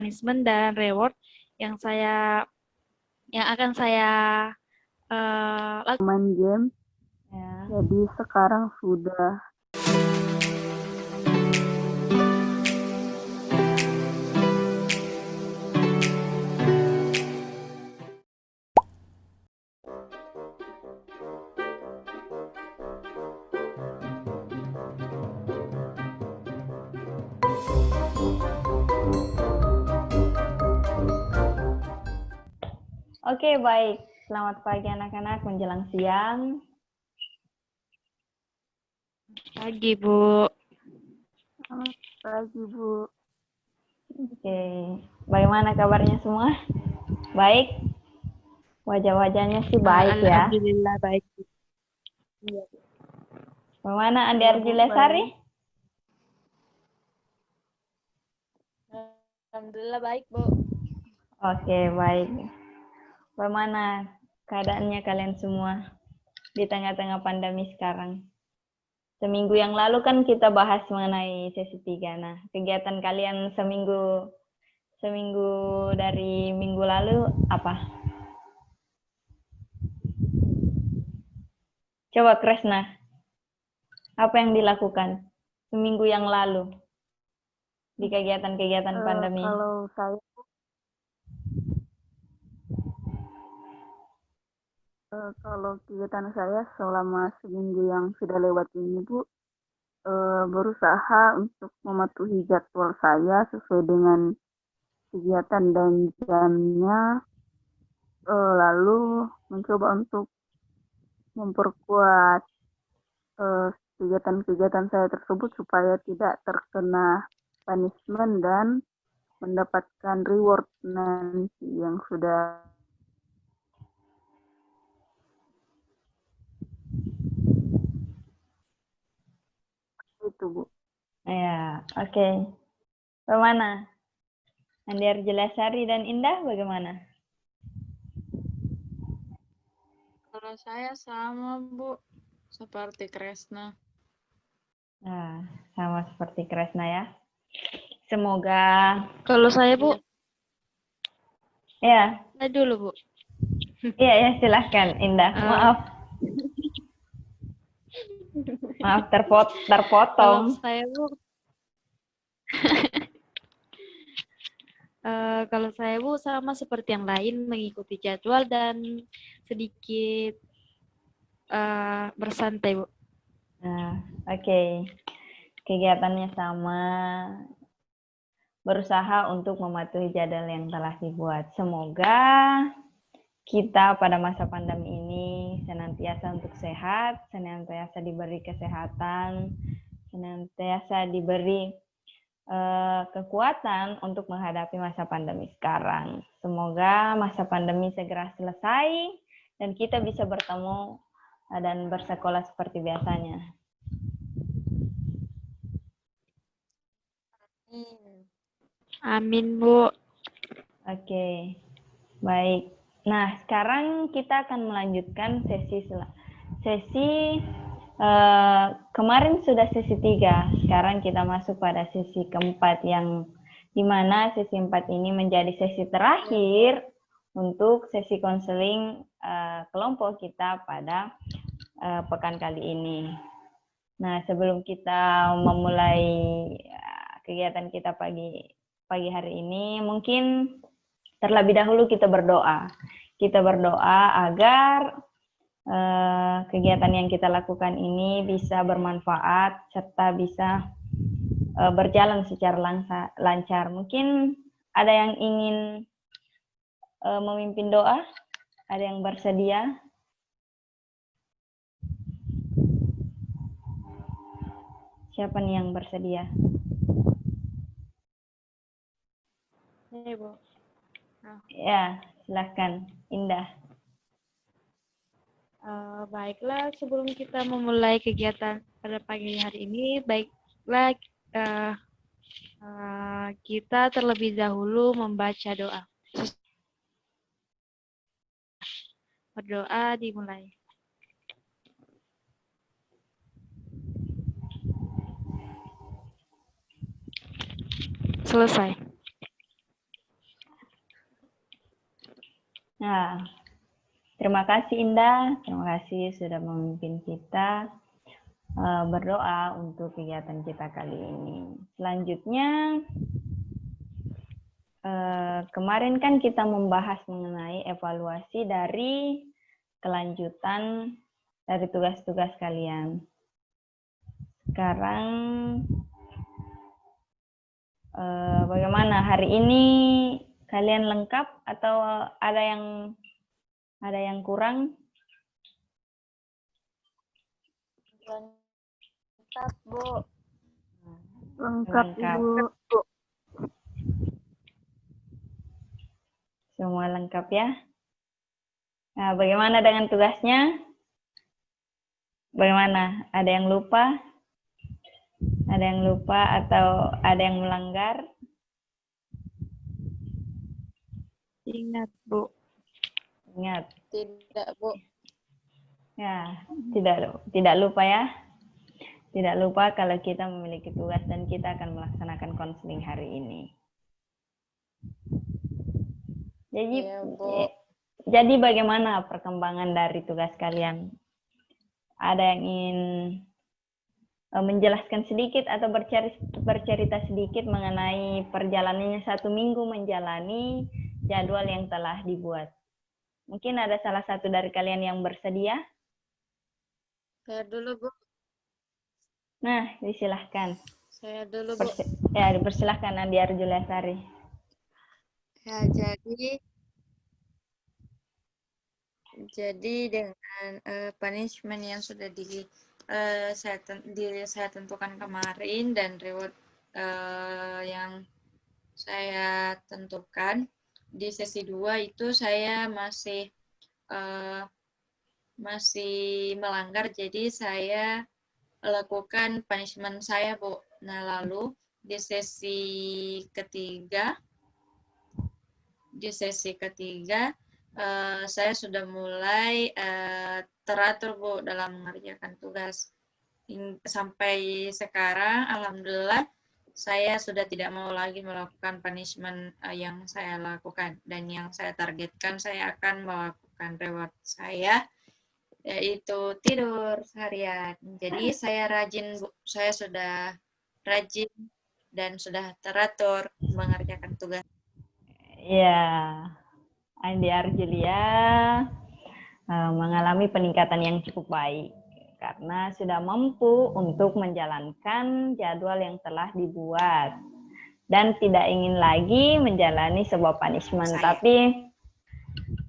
punishment dan reward yang akan saya lakukan. Main game. Ya. Jadi sekarang sudah Oke, baik. Selamat pagi anak-anak menjelang siang. Pagi, Bu. Selamat pagi, Bu. Oke, bagaimana kabarnya semua? Baik? Wajah-wajahnya sih baik ya. Alhamdulillah baik. Iya. Bagaimana Andi Arjilesari? Alhamdulillah baik, Bu. Oke, baik. Bagaimana keadaannya kalian semua di tengah-tengah pandemi sekarang? Seminggu yang lalu kan kita bahas mengenai sesi 3. Nah, kegiatan kalian seminggu dari minggu lalu apa? Coba Kresna, apa yang dilakukan seminggu yang lalu di kegiatan-kegiatan pandemi? Kalau kegiatan saya selama seminggu yang sudah lewat ini, Bu, berusaha untuk mematuhi jadwal saya sesuai dengan kegiatan dan jamnya, lalu mencoba untuk memperkuat kegiatan-kegiatan saya tersebut supaya tidak terkena punishment dan mendapatkan reward nanti yang sudah itu, Bu. Ya, oke. Bagaimana? Andi Arjilesari dan Indah bagaimana? Kalau saya sama, Bu, seperti Kresna. Nah, sama seperti Kresna ya. Semoga. Kalau saya, Bu. Ya. Saya dulu, Bu. Iya, ya, silahkan Indah. Maaf. Maaf terpotong. Kalau saya, Bu. Kalau saya, Bu, sama seperti yang lain, mengikuti jadwal dan sedikit bersantai, Bu. Nah, oke. Kegiatannya sama. Berusaha untuk mematuhi jadwal yang telah dibuat. Semoga kita pada masa pandemi ini senantiasa untuk sehat, senantiasa diberi kesehatan, senantiasa diberi kekuatan untuk menghadapi masa pandemi sekarang. Semoga masa pandemi segera selesai dan kita bisa bertemu dan bersekolah seperti biasanya. Amin, Bu. Oke, baik. Nah, sekarang kita akan melanjutkan sesi kemarin sudah sesi 3. Sekarang kita masuk pada sesi keempat yang dimana sesi 4 ini menjadi sesi terakhir untuk sesi konseling kelompok kita pada pekan kali ini. Nah, sebelum kita memulai kegiatan kita pagi hari ini, mungkin terlebih dahulu kita berdoa. Kita berdoa agar kegiatan yang kita lakukan ini bisa bermanfaat serta bisa berjalan secara lancar. Mungkin ada yang ingin memimpin doa? Ada yang bersedia? Siapa nih yang bersedia? Ini, Bu. Ya, silahkan, Indah. Baiklah, sebelum kita memulai kegiatan pada pagi hari ini, baiklah kita terlebih dahulu membaca doa. Berdoa dimulai. Selesai. Nah, terima kasih Indah, terima kasih sudah memimpin kita berdoa untuk kegiatan kita kali ini. Selanjutnya, kemarin kan kita membahas mengenai evaluasi dari kelanjutan dari tugas-tugas kalian. Sekarang, bagaimana hari ini? Kalian lengkap atau ada yang kurang? Lengkap, Bu. Lengkap. Bu. Semua lengkap ya. Nah, bagaimana dengan tugasnya? Bagaimana? Ada yang lupa? Ada yang lupa atau ada yang melanggar? Ingat, Bu. Ingat. Tidak, Bu. Ya, tidak lupa ya. Tidak lupa kalau kita memiliki tugas dan kita akan melaksanakan konseling hari ini. Iya, Bu. Jadi bagaimana perkembangan dari tugas kalian? Ada yang ingin menjelaskan sedikit atau bercerita sedikit mengenai perjalanannya 1 minggu menjalani jadwal yang telah dibuat? Mungkin ada salah satu dari kalian yang bersedia? Saya dulu, Bu. Nah, disilahkan. Saya dulu, Bu. Ya, dipersilahkan Andi Arjuliasari. Ya, jadi dengan punishment yang sudah saya tentukan kemarin dan reward yang saya tentukan di sesi 2 itu saya masih melanggar, jadi saya lakukan punishment saya, Bu. Nah, lalu di sesi ketiga saya sudah mulai teratur, Bu, dalam mengerjakan tugas. Sampai sekarang, alhamdulillah, saya sudah tidak mau lagi melakukan punishment yang saya lakukan. Dan yang saya targetkan, saya akan melakukan reward saya, yaitu tidur seharian. Jadi saya rajin, Bu. Saya sudah rajin dan sudah teratur mengerjakan tugas. Ya, Andi Arjulia mengalami peningkatan yang cukup baik karena sudah mampu untuk menjalankan jadwal yang telah dibuat dan tidak ingin lagi menjalani sebuah punishment.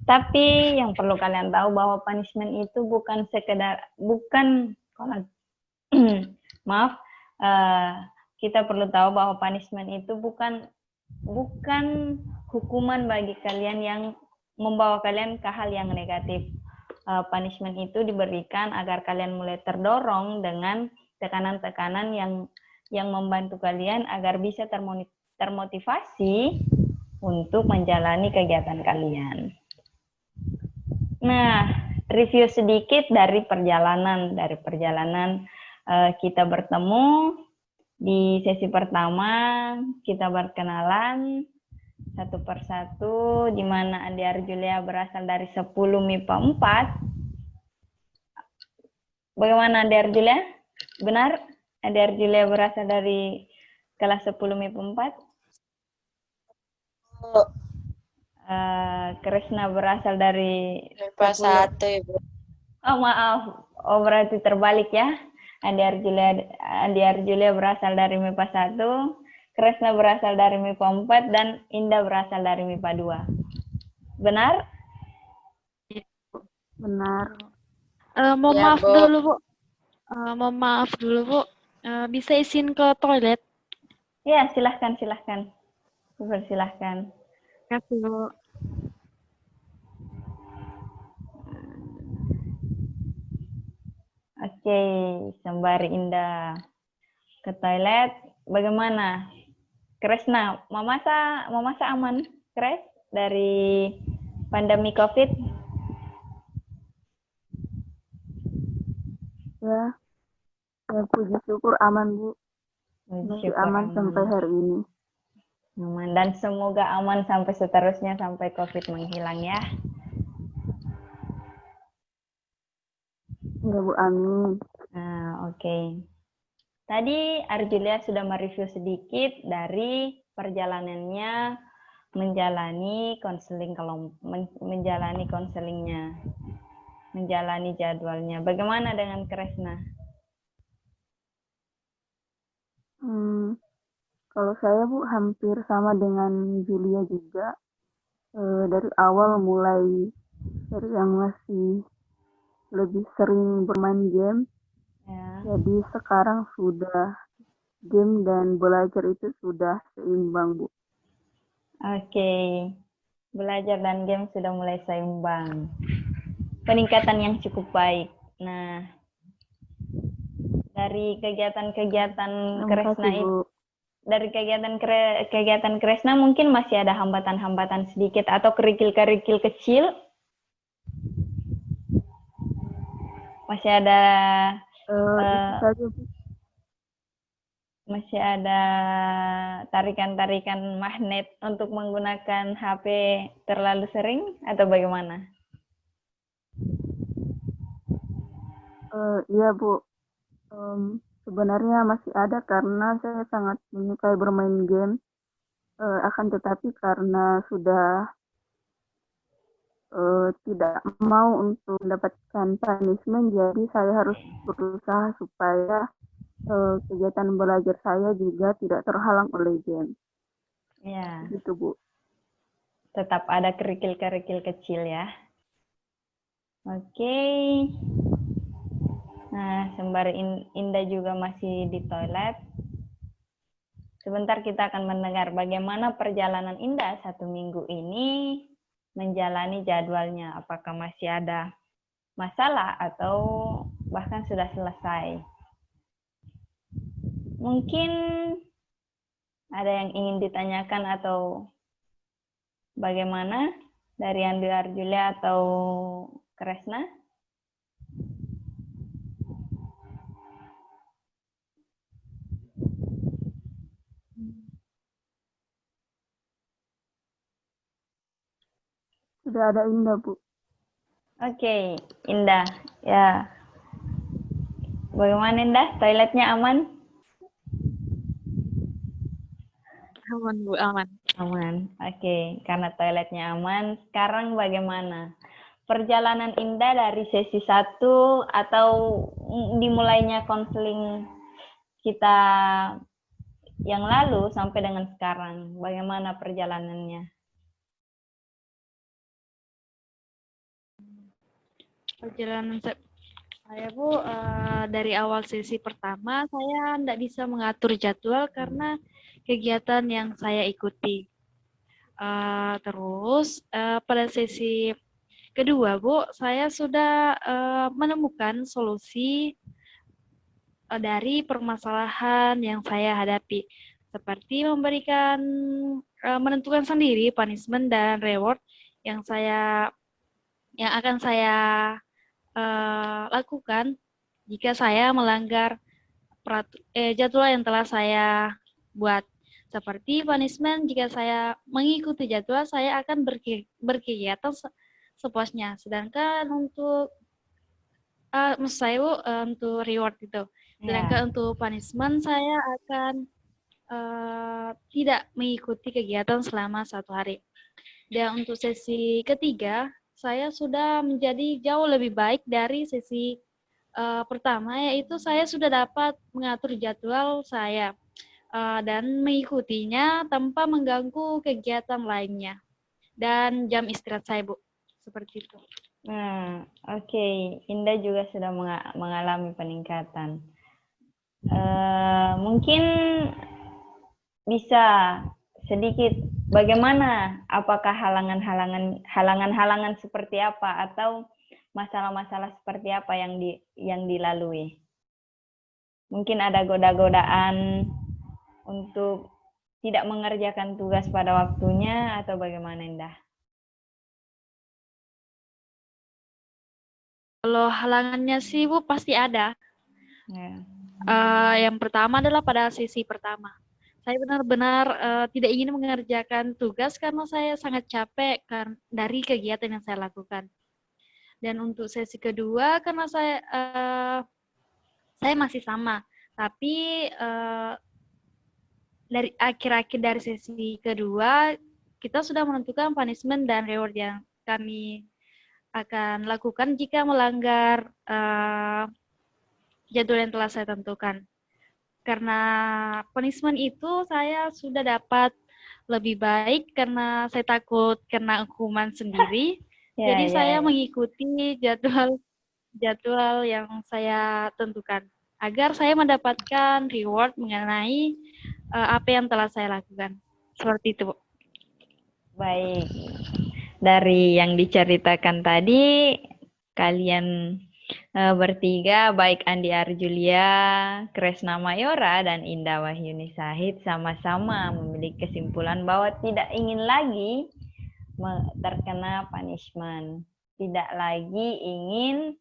Tapi yang perlu kalian tahu bahwa punishment itu bukan maaf, kita perlu tahu bahwa punishment itu bukan hukuman bagi kalian yang membawa kalian ke hal yang negatif. Punishment itu diberikan agar kalian mulai terdorong dengan tekanan-tekanan yang membantu kalian agar bisa termotivasi untuk menjalani kegiatan kalian. Nah, review sedikit dari perjalanan kita bertemu. Di sesi pertama kita berkenalan satu persatu, di mana Andi Arjulia berasal dari 10 MIPA 4. Bagaimana Andi Arjulia? Benar? Andi Arjulia berasal dari kelas 10 MIPA 4? Krisna berasal dari MIPA 1, Ibu. Oh, maaf. Oh, berarti terbalik ya. Andi Arjulia berasal dari MIPA 1. Kresna berasal dari MIPA 4 dan Indah berasal dari MIPA 2. Benar? Benar. Ya, Maaf Bu. dulu, Bu. Maaf dulu, Bu. Bisa izin ke toilet? Ya, silahkan. Persilahkan. Kasih, Bu. Oke, sembari Indah ke toilet, bagaimana? Kresna, Mamasa aman, Kres, dari pandemi COVID? Ya, puji syukur aman, Bu. Masih aman sampai hari ini. Aman, dan semoga aman sampai seterusnya sampai COVID menghilang ya. Ya Bu, amin. Nah, oke. Tadi Arjulia sudah mereview sedikit dari perjalanannya menjalani konselingnya, menjalani jadwalnya. Bagaimana dengan Kresna? Kalau saya Bu hampir sama dengan Julia juga. Dari awal mulai dari yang masih lebih sering bermain game, Ya. jadi sekarang sudah game dan belajar itu sudah seimbang Bu. Oke. Belajar dan game sudah mulai seimbang. Peningkatan yang cukup baik. Nah, dari kegiatan-kegiatan Terima Kresna kasih Bu. itu, dari kegiatan Kresna mungkin masih ada hambatan-hambatan sedikit atau kerikil-kerikil kecil. Masih ada Itu saja Bu. masih ada tarikan-tarikan magnet untuk menggunakan HP terlalu sering atau bagaimana? Iya Bu. Sebenarnya masih ada karena saya sangat menyukai bermain game. Akan tetapi karena sudah tidak mau untuk mendapatkan punishment, jadi saya harus berusaha supaya kegiatan belajar saya juga tidak terhalang oleh game. Ya, Gitu Bu. tetap ada kerikil-kerikil kecil ya. Oke. Nah, sembari Indah juga masih di toilet. Sebentar kita akan mendengar bagaimana perjalanan Indah 1 minggu ini menjalani jadwalnya. Apakah masih ada masalah atau bahkan sudah selesai. Mungkin ada yang ingin ditanyakan atau bagaimana dari Andi Arjulia atau Kresna? Sudah ada Indah Bu. Oke, Indah. Ya. Bagaimana Indah? Toiletnya aman? Aman Bu, aman. Aman. Oke, karena toiletnya aman, sekarang bagaimana? Perjalanan Indah dari sesi 1 atau dimulainya konseling kita yang lalu sampai dengan sekarang, bagaimana perjalanannya? Perjalanan saya Bu, dari awal sesi pertama saya tidak bisa mengatur jadwal karena kegiatan yang saya ikuti. Terus pada sesi kedua Bu, saya sudah menemukan solusi dari permasalahan yang saya hadapi, seperti menentukan sendiri punishment dan reward yang akan saya lakukan jika saya melanggar jadwal yang telah saya buat. Seperti punishment, jika saya mengikuti jadwal, saya akan berkegiatan sepuasnya. Sedangkan untuk maksud saya untuk reward itu. Sedangkan untuk punishment, saya akan tidak mengikuti kegiatan selama 1 hari. Dan untuk sesi ketiga, saya sudah menjadi jauh lebih baik dari sesi pertama, yaitu saya sudah dapat mengatur jadwal saya dan mengikutinya tanpa mengganggu kegiatan lainnya dan jam istirahat saya, Bu. Seperti itu. Nah, oke. Indah juga sudah mengalami peningkatan. Mungkin bisa sedikit bagaimana, apakah halangan-halangan seperti apa atau masalah-masalah seperti apa yang dilalui? Mungkin ada godaan untuk tidak mengerjakan tugas pada waktunya atau bagaimana, Indah? Kalau halangannya sih Bu pasti ada. Ya. Yang pertama adalah pada sesi pertama. Saya benar-benar tidak ingin mengerjakan tugas karena saya sangat capek dari kegiatan yang saya lakukan. Dan untuk sesi kedua karena saya masih sama, tapi dari akhir-akhir dari sesi kedua kita sudah menentukan punishment dan reward yang kami akan lakukan jika melanggar jadwal yang telah saya tentukan. Karena punishment itu saya sudah dapat lebih baik karena saya takut kena hukuman sendiri. Jadi saya mengikuti jadwal yang saya tentukan agar saya mendapatkan reward mengenai apa yang telah saya lakukan. Seperti itu, Bu. Baik. Dari yang diceritakan tadi, kalian bertiga, baik Andi Arjulia, Kresna Mayora, dan Indah Wahyuni Sahid sama-sama memiliki kesimpulan bahwa tidak ingin lagi terkena punishment. Tidak lagi ingin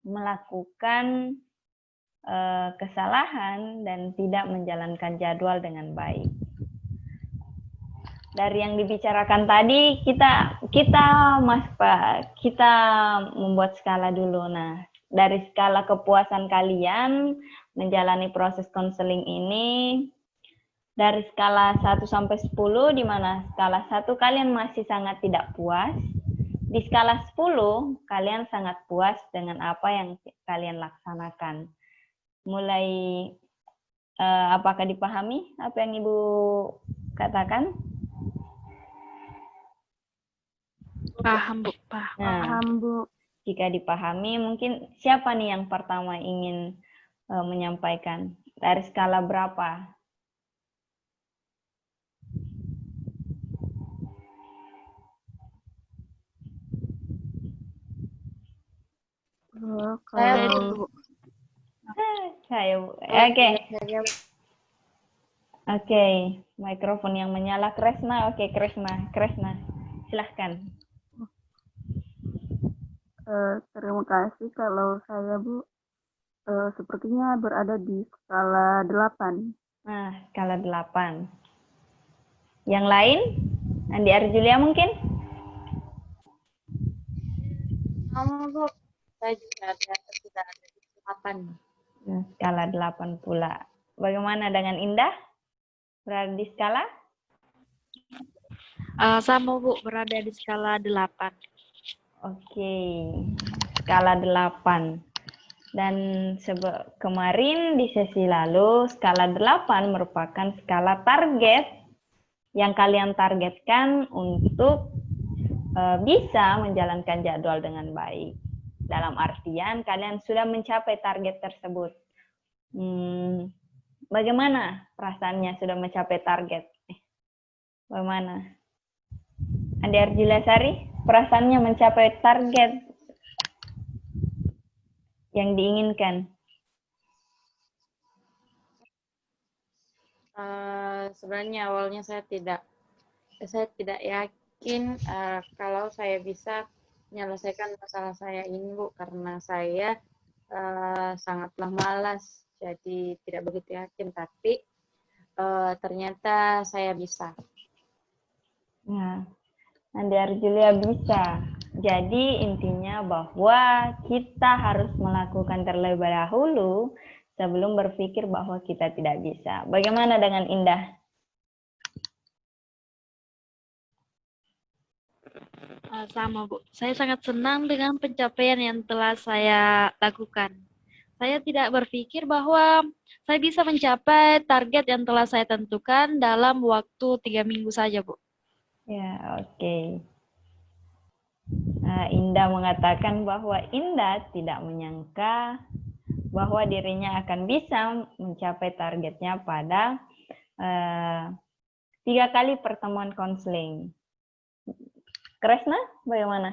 melakukan kesalahan dan tidak menjalankan jadwal dengan baik. Dari yang dibicarakan tadi, kita membuat skala dulu. Nah, dari skala kepuasan kalian menjalani proses konseling ini, dari skala 1 sampai 10, di mana skala 1 kalian masih sangat tidak puas, di skala 10 kalian sangat puas dengan apa yang kalian laksanakan. Mulai, apakah dipahami apa yang Ibu katakan? Paham, Bu. Paham, Bu. Jika dipahami, mungkin siapa nih yang pertama ingin menyampaikan? Dari skala berapa? Saya dulu. Saya, oke. Oke, mikrofon yang menyala Kresna. Oke, Kresna, silahkan. Terima kasih. Kalau saya, Bu, sepertinya berada di skala 8. Nah, skala 8. Yang lain? Andi Arjulia mungkin? Sama, Bu. Saya juga sudah ada di 8. Nah, skala 8 pula. Bagaimana dengan Indah? Berada di skala? Sama, Bu, berada di skala 8. Oke, skala 8. Dan kemarin di sesi lalu, skala 8 merupakan skala target yang kalian targetkan untuk bisa menjalankan jadwal dengan baik. Dalam artian, kalian sudah mencapai target tersebut. Bagaimana perasaannya sudah mencapai target? Bagaimana? Andi Arjulia Sari, perasaannya mencapai target yang diinginkan? Sebenarnya awalnya saya tidak yakin kalau saya bisa menyelesaikan masalah saya ini, Bu, karena saya sangatlah malas, jadi tidak begitu yakin, tapi ternyata saya bisa. Nah, Andi Arjulia bisa. Jadi intinya bahwa kita harus melakukan terlebih dahulu sebelum berpikir bahwa kita tidak bisa. Bagaimana dengan Indah? Sama, Bu. Saya sangat senang dengan pencapaian yang telah saya lakukan. Saya tidak berpikir bahwa saya bisa mencapai target yang telah saya tentukan dalam waktu 3 minggu saja, Bu. Ya, oke. Nah, Indah mengatakan bahwa Indah tidak menyangka bahwa dirinya akan bisa mencapai targetnya pada 3 kali pertemuan konseling. Kresna, bagaimana?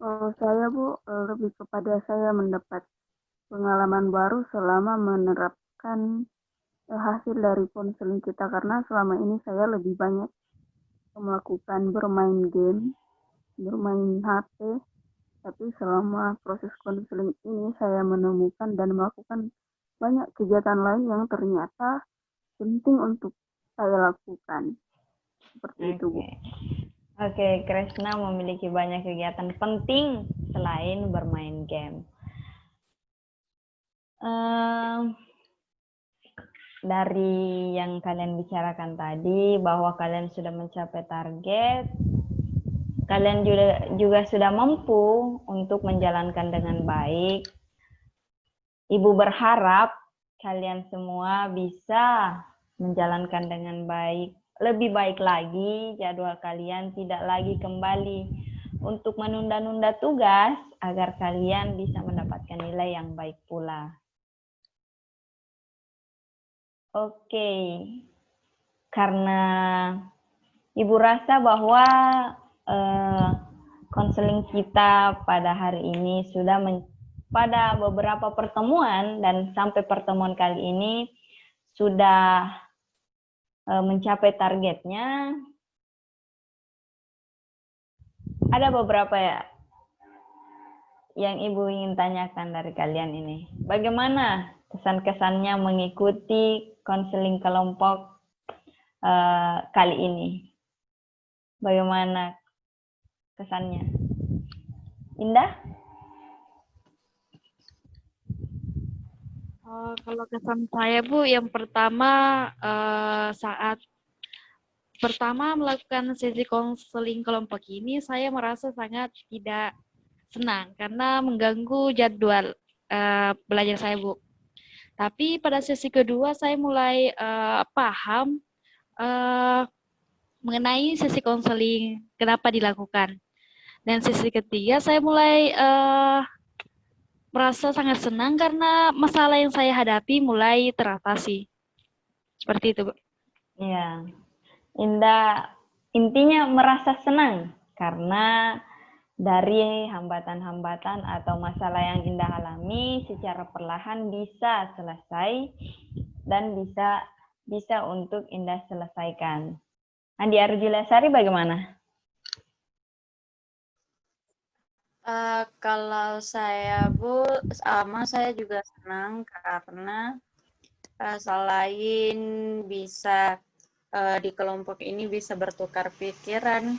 Kalau saya, Bu, lebih kepada saya mendapat pengalaman baru selama menerapkan hasil dari konseling kita, karena selama ini saya lebih banyak melakukan bermain game, bermain HP, tapi selama proses konseling ini saya menemukan dan melakukan banyak kegiatan lain yang ternyata penting untuk saya lakukan. Seperti itu, Bu. Oke, Kresna memiliki banyak kegiatan penting selain bermain game. Dari yang kalian bicarakan tadi, bahwa kalian sudah mencapai target, kalian juga sudah mampu untuk menjalankan dengan baik. Ibu berharap kalian semua bisa menjalankan dengan baik. Lebih baik lagi, jadwal kalian tidak lagi kembali untuk menunda-nunda tugas agar kalian bisa mendapatkan nilai yang baik pula. Oke, karena Ibu rasa bahwa konseling kita pada hari ini sudah pada beberapa pertemuan dan sampai pertemuan kali ini sudah mencapai targetnya. Ada beberapa ya yang Ibu ingin tanyakan dari kalian ini. Bagaimana kesan-kesannya mengikuti konseling kelompok kali ini? Bagaimana kesannya? Indah? Kalau kesan saya, Bu, yang pertama saat pertama melakukan sesi konseling kelompok ini, saya merasa sangat tidak senang karena mengganggu jadwal belajar saya, Bu. Tapi pada sesi kedua saya mulai paham mengenai sesi konseling, kenapa dilakukan. Dan sesi ketiga saya mulai merasa sangat senang karena masalah yang saya hadapi mulai teratasi. Seperti itu, Bu. Iya. Indah intinya merasa senang karena dari hambatan-hambatan atau masalah yang Indah alami secara perlahan bisa selesai dan bisa untuk Indah selesaikan. Andi Arjulasari bagaimana? Kalau saya, Bu, sama saya juga senang karena selain bisa di kelompok ini bisa bertukar pikiran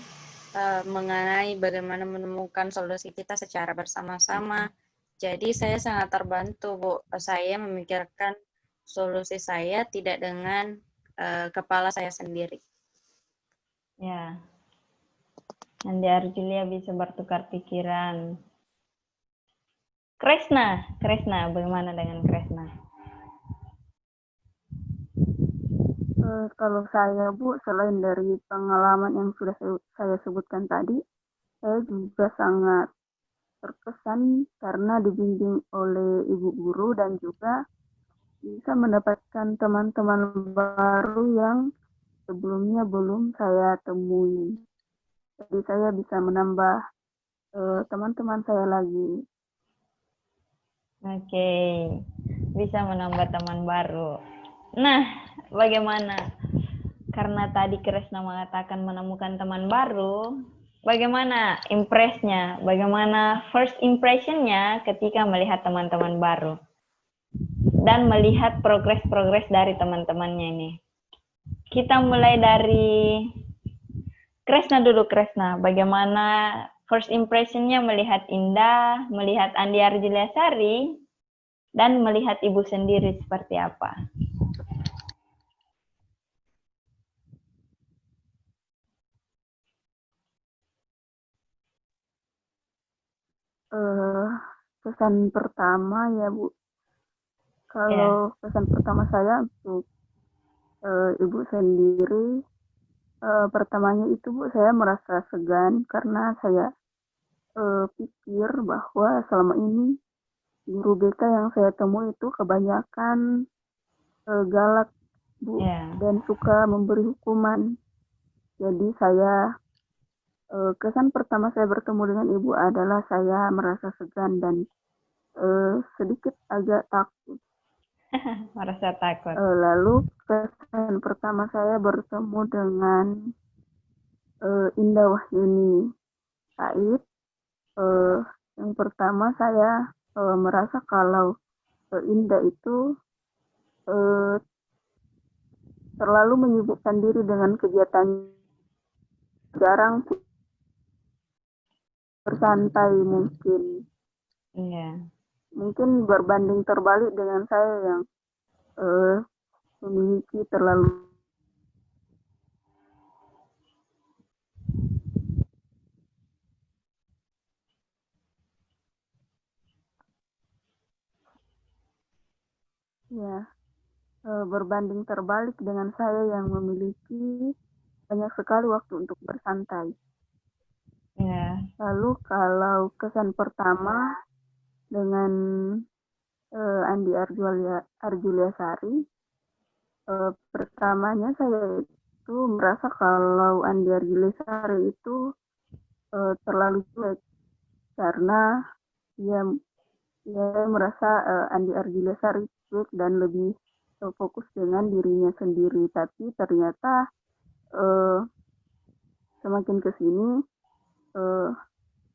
mengenai bagaimana menemukan solusi kita secara bersama-sama. Jadi saya sangat terbantu, Bu. Saya memikirkan solusi saya tidak dengan kepala saya sendiri. Ya. Andi Arjulia bisa bertukar pikiran. Kresna, bagaimana dengan Kresna? Kalau saya, Bu, selain dari pengalaman yang sudah saya sebutkan tadi, saya juga sangat terkesan karena dibimbing oleh ibu guru dan juga bisa mendapatkan teman-teman baru yang sebelumnya belum saya temui. Jadi saya bisa menambah teman-teman saya lagi. Oke, bisa menambah teman baru. Nah, bagaimana? Karena tadi Kresna mengatakan menemukan teman baru, bagaimana impress-nya? Bagaimana first impression-nya ketika melihat teman-teman baru? Dan melihat progres-progres dari teman-temannya ini. Kita mulai dari Kresna dulu, Kresna. Bagaimana first impression-nya melihat Indah, melihat Andi Arjulasari, dan melihat Ibu sendiri seperti apa? Kesan pertama ya, Bu. Kalau kesan pertama saya untuk Ibu sendiri, pertamanya itu, Bu, saya merasa segan karena saya pikir bahwa selama ini guru BK yang saya temui itu kebanyakan galak, Bu, dan suka memberi hukuman. Jadi saya kesan pertama saya bertemu dengan Ibu adalah saya merasa segan dan sedikit agak takut. Merasa takut. Lalu kesan pertama saya bertemu dengan Indah Wahyuni Said. Yang pertama saya merasa kalau Indah itu terlalu menyibukkan diri dengan kegiatan jarang bersantai mungkin. Iya. Mungkin berbanding terbalik dengan saya yang memiliki terlalu berbanding terbalik dengan saya yang memiliki banyak sekali waktu untuk bersantai. Iya. Lalu kalau kesan pertama dengan Andi Arjuliasari, pertamanya saya itu merasa kalau Andi Arjuliasari itu terlalu cuek karena dia merasa Andi Arjuliasari cuek dan lebih fokus dengan dirinya sendiri. Tapi ternyata semakin ke sini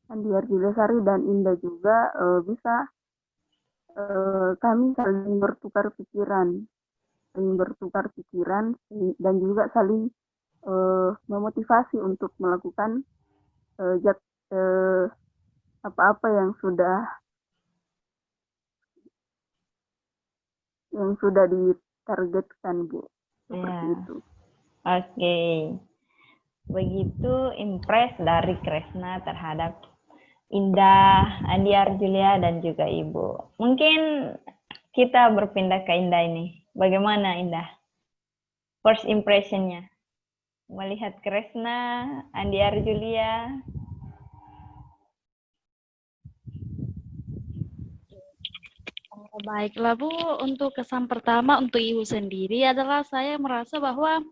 Andi Arjuliasari dan Indah juga bisa kami saling bertukar pikiran dan juga saling memotivasi untuk melakukan apa-apa yang sudah ditargetkan, Bu. Seperti itu. Oke. Begitu impress dari Kresna terhadap Indah, Andi Arjulia, dan juga Ibu. Mungkin kita berpindah ke Indah ini. Bagaimana Indah? First impression-nya. Melihat Kresna, Andi Arjulia. Baiklah Bu, untuk kesan pertama untuk Ibu sendiri adalah saya merasa bahwa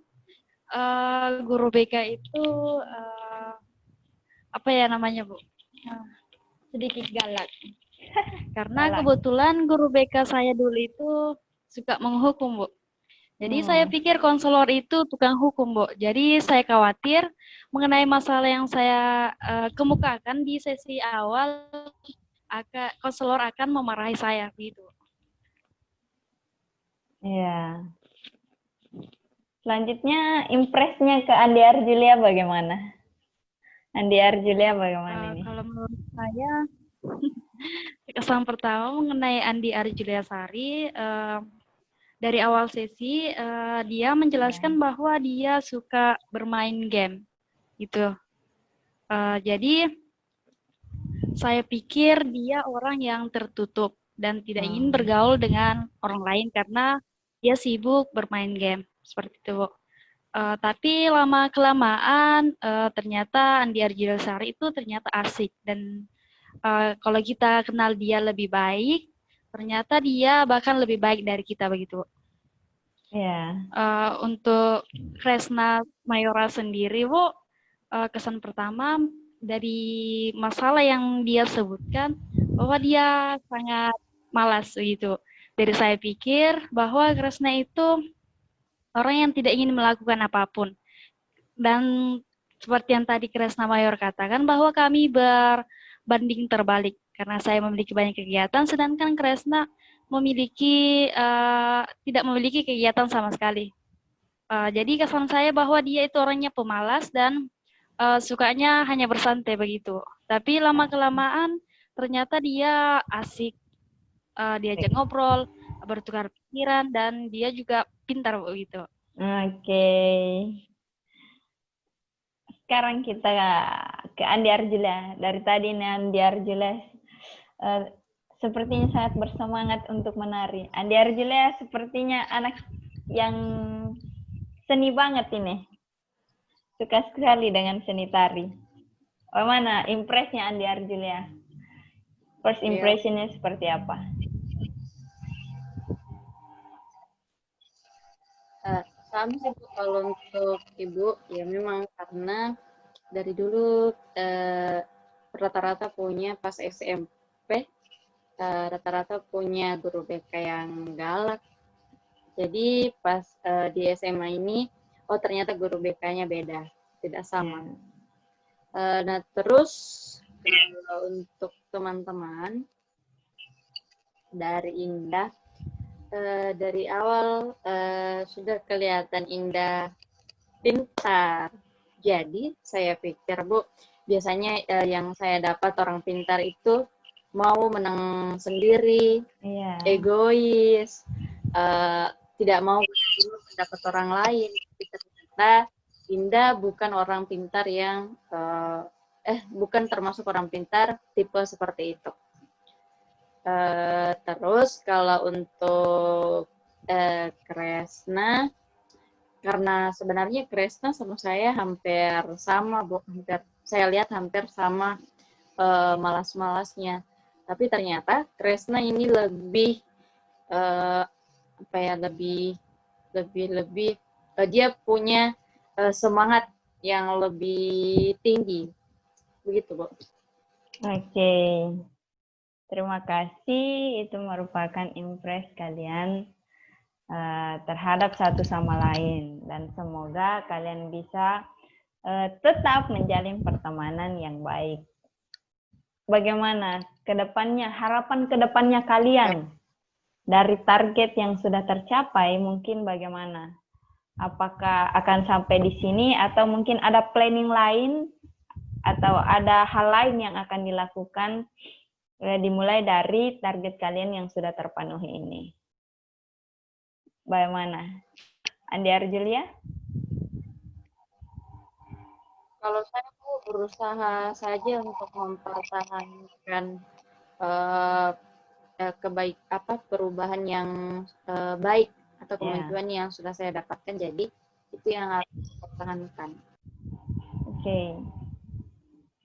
guru BK itu apa ya namanya Bu? Sedikit galak. Karena kebetulan guru BK saya dulu itu suka menghukum, Bu. Jadi saya pikir konselor itu tukang hukum, Bu. Jadi saya khawatir mengenai masalah yang saya kemukakan di sesi awal, konselor akan memarahi saya, gitu. Iya. Selanjutnya, impresnya ke Andi Arjulia bagaimana? Andi Arjulia bagaimana ini? Kalau menurut saya, kesan pertama mengenai Andi Arjuliasari, dari awal sesi, dia menjelaskan bahwa dia suka bermain game, gitu. Jadi, saya pikir dia orang yang tertutup dan tidak ingin bergaul dengan orang lain karena dia sibuk bermain game, seperti itu, Bu. Tapi lama-kelamaan ternyata Andi Arjuliasari itu ternyata asik. Dan kalau kita kenal dia lebih baik, ternyata dia bahkan lebih baik dari kita, begitu. Iya. Untuk Kresna Mayora sendiri, Bu, kesan pertama dari masalah yang dia sebutkan bahwa dia sangat malas gitu. Dari saya pikir bahwa Kresna itu orang yang tidak ingin melakukan apapun. Dan seperti yang tadi Kresna Mayor katakan bahwa kami berbanding terbalik karena saya memiliki banyak kegiatan sedangkan Kresna tidak memiliki kegiatan sama sekali. Jadi kesan saya bahwa dia itu orangnya pemalas dan sukanya hanya bersantai begitu. Tapi lama-kelamaan ternyata dia asik, diajak ngobrol, bertukar pikiran, dan dia juga pintar begitu. Oke. Sekarang kita ke Andi Arjulia. Dari tadi nih Andi Arjulia sepertinya sangat bersemangat untuk menari. Andi Arjulia sepertinya anak yang seni banget ini. Suka sekali dengan seni tari. Bagaimana impresnya Andi Arjulia? First impressionnya seperti apa? Sama sih Bu, kalau untuk Ibu, ya memang karena dari dulu rata-rata punya pas SMP, rata-rata punya guru BK yang galak. Jadi pas di SMA ini, oh ternyata guru BK-nya beda, tidak sama. Nah terus untuk teman-teman dari Indah, dari awal sudah kelihatan Indah pintar, Jadi saya pikir Bu, biasanya yang saya dapat orang pintar itu mau menang sendiri, Iya. egois, tidak mau menerima pendapat orang lain. Tapi ternyata Indah bukan orang pintar yang bukan termasuk orang pintar tipe seperti itu. Terus kalau untuk Kresna, karena sebenarnya Kresna sama saya hampir sama, Bu. Saya lihat hampir sama malas-malasnya. Tapi ternyata Kresna ini lebih dia punya semangat yang lebih tinggi. Begitu, Bu. Oke. Terima kasih, itu merupakan impress kalian terhadap satu sama lain. Dan semoga kalian bisa tetap menjalin pertemanan yang baik. Bagaimana kedepannya, harapan kedepannya kalian dari target yang sudah tercapai, mungkin bagaimana? Apakah akan sampai di sini atau mungkin ada planning lain atau ada hal lain yang akan dilakukan dimulai dari target kalian yang sudah terpenuhi ini? Bagaimana? Andi Arjulia? Kalau saya berusaha saja untuk mempertahankan perubahan yang baik atau kemajuan yang sudah saya dapatkan. Jadi itu yang harus dipertahankan. Oke.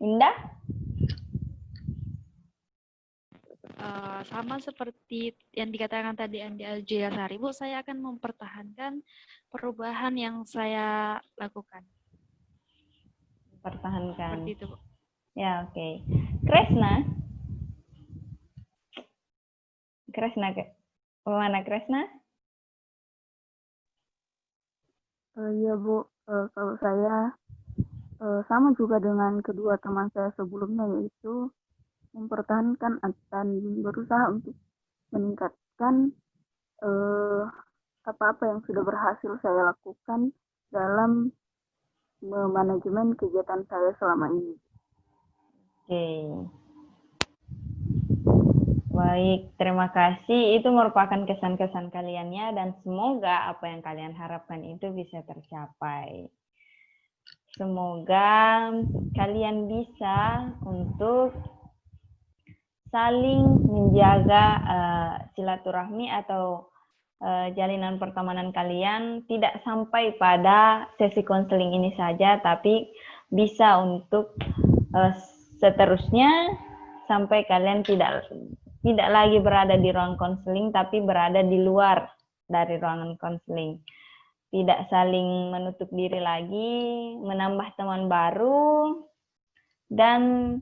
Indah? Sama seperti yang dikatakan tadi Andi Aljiyasari, Bu, saya akan mempertahankan perubahan yang saya lakukan. Pertahankan. Seperti itu, Bu. Ya, oke. Kresna? Bagaimana Kresna? Iya Bu, kalau saya sama juga dengan kedua teman saya sebelumnya, yaitu mempertahankan dan berusaha untuk meningkatkan apa-apa yang sudah berhasil saya lakukan dalam manajemen kegiatan saya selama ini. Oke. Baik, terima kasih. Itu merupakan kesan-kesan kaliannya dan semoga apa yang kalian harapkan itu bisa tercapai. Semoga kalian bisa untuk saling menjaga silaturahmi atau jalinan pertemanan kalian tidak sampai pada sesi konseling ini saja, tapi bisa untuk seterusnya sampai kalian tidak lagi berada di ruang konseling, tapi berada di luar dari ruangan konseling. Tidak saling menutup diri lagi, menambah teman baru, dan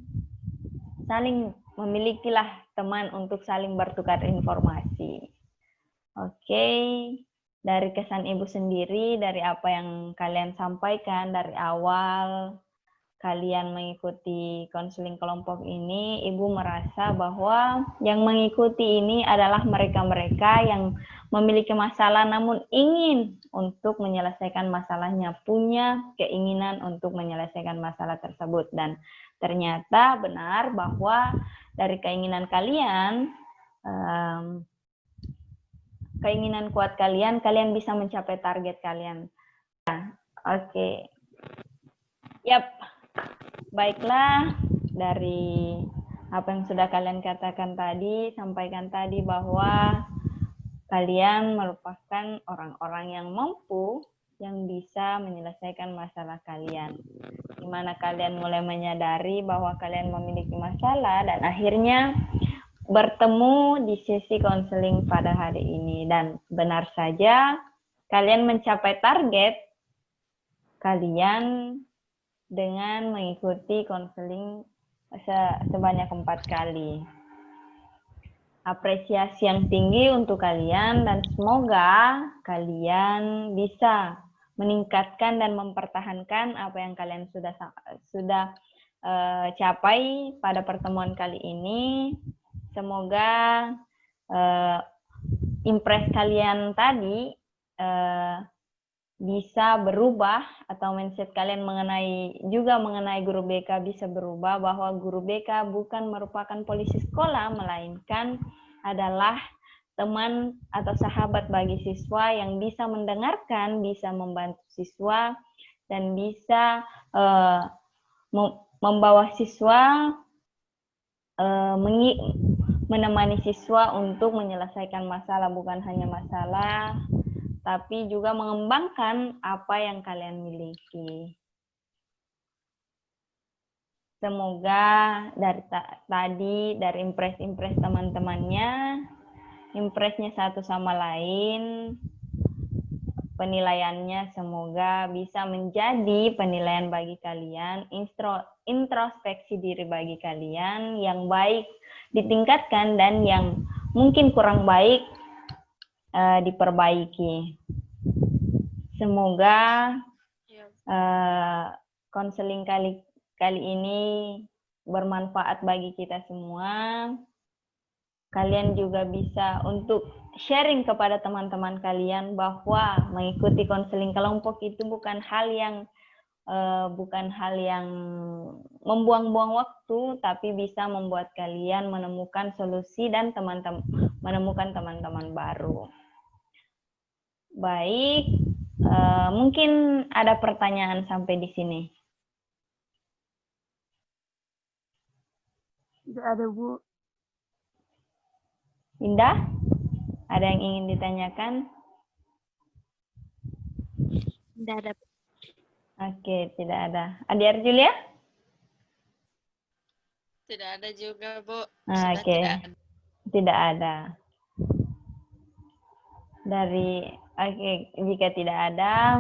saling memilikilah teman untuk saling bertukar informasi. Oke, dari kesan Ibu sendiri, dari apa yang kalian sampaikan dari awal kalian mengikuti konseling kelompok ini, Ibu merasa bahwa yang mengikuti ini adalah mereka-mereka yang memiliki masalah namun ingin untuk menyelesaikan masalahnya, punya keinginan untuk menyelesaikan masalah tersebut. Dan ternyata benar bahwa dari keinginan kalian, keinginan kuat kalian bisa mencapai target kalian. Oke. Yap. Baiklah, dari apa yang sudah kalian katakan tadi, sampaikan tadi bahwa kalian merupakan orang-orang yang mampu, yang bisa menyelesaikan masalah kalian. Di mana kalian mulai menyadari bahwa kalian memiliki masalah dan akhirnya bertemu di sesi konseling pada hari ini. Dan benar saja, kalian mencapai target kalian dengan mengikuti konseling sebanyak 4 kali. Apresiasi yang tinggi untuk kalian dan semoga kalian bisa meningkatkan dan mempertahankan apa yang kalian sudah capai pada pertemuan kali ini. Semoga impress kalian tadi bisa berubah, atau mindset kalian mengenai guru BK bisa berubah, bahwa guru BK bukan merupakan polisi sekolah, melainkan adalah teman atau sahabat bagi siswa yang bisa mendengarkan, bisa membantu siswa, dan bisa membawa siswa, menemani siswa untuk menyelesaikan masalah, bukan hanya masalah, tapi juga mengembangkan apa yang kalian miliki. Semoga dari impress teman-temannya, impressnya satu sama lain, penilaiannya semoga bisa menjadi penilaian bagi kalian, introspeksi diri bagi kalian, yang baik ditingkatkan dan yang mungkin kurang baik diperbaiki. Semoga konseling kali ini bermanfaat bagi kita semua. Kalian juga bisa untuk sharing kepada teman-teman kalian bahwa mengikuti konseling kelompok itu bukan hal yang membuang-buang waktu, tapi bisa membuat kalian menemukan solusi dan menemukan teman-teman baru. Baik, mungkin ada pertanyaan sampai di sini. Tidak ada, Bu. Indah, ada yang ingin ditanyakan? Tidak ada. Oke, tidak ada. Adik Julia? Tidak ada juga, Bu. Oke, tidak ada. Jika tidak ada,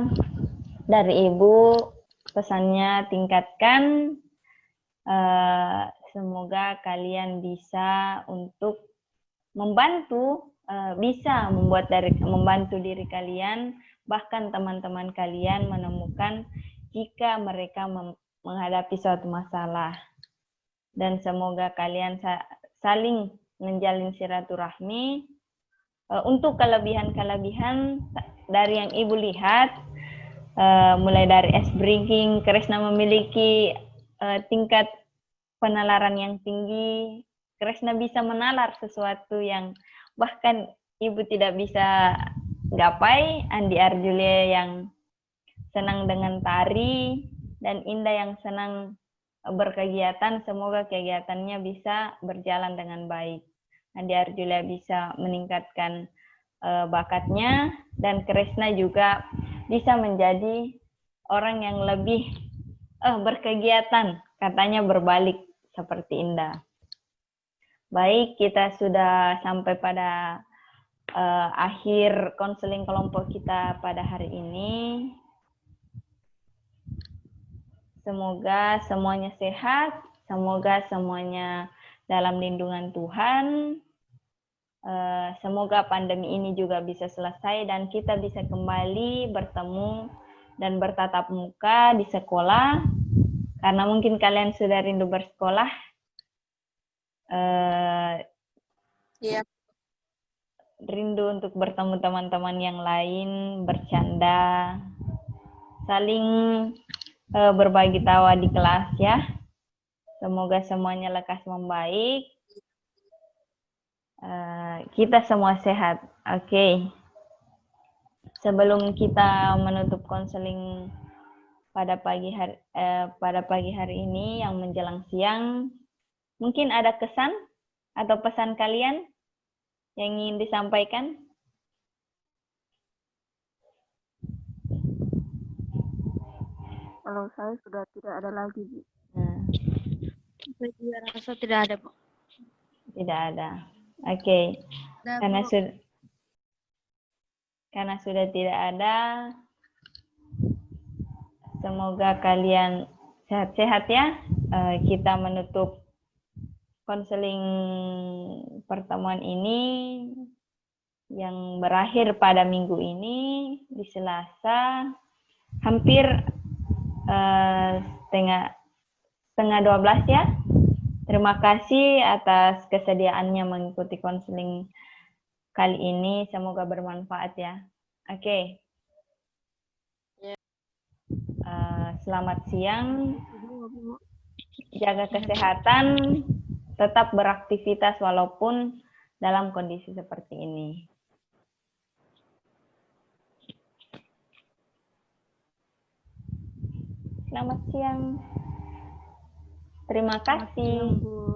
dari Ibu pesannya tingkatkan. Semoga kalian bisa untuk membantu, bisa membantu diri kalian, bahkan teman-teman kalian menemukan jika mereka menghadapi suatu masalah. Dan semoga kalian saling menjalin silaturahmi. Untuk kelebihan-kelebihan dari yang Ibu lihat, mulai dari S-Bridging, Kresna memiliki tingkat penalaran yang tinggi. Kresna bisa menalar sesuatu yang bahkan Ibu tidak bisa gapai. Andi Arjulia yang senang dengan tari, dan Indah yang senang berkegiatan. Semoga kegiatannya bisa berjalan dengan baik. Andi Arjulia bisa meningkatkan bakatnya, dan Kresna juga bisa menjadi orang yang lebih berkegiatan, katanya berbalik seperti Indah. Baik, kita sudah sampai pada akhir konseling kelompok kita pada hari ini. Semoga semuanya sehat, semoga semuanya dalam lindungan Tuhan. Semoga pandemi ini juga bisa selesai dan kita bisa kembali bertemu dan bertatap muka di sekolah, karena mungkin kalian sudah rindu bersekolah. Iya. Rindu untuk bertemu teman-teman yang lain, bercanda, saling berbagi tawa di kelas ya. Semoga semuanya lekas membaik. Kita semua sehat. Oke. Sebelum kita menutup konseling pada pagi hari ini yang menjelang siang, mungkin ada kesan atau pesan kalian yang ingin disampaikan? Kalau saya sudah tidak ada lagi, Bu. Saya juga rasa tidak ada, Bu. Tidak ada. Oke. Karena sudah tidak ada, semoga kalian sehat-sehat ya. Kita menutup konseling pertemuan ini yang berakhir pada minggu ini di Selasa, hampir setengah 12 ya. Terima kasih atas kesediaannya mengikuti konseling kali ini. Semoga bermanfaat ya. Oke. selamat siang. Jaga kesehatan, tetap beraktivitas walaupun dalam kondisi seperti ini. Selamat siang. Terima kasih. Bu.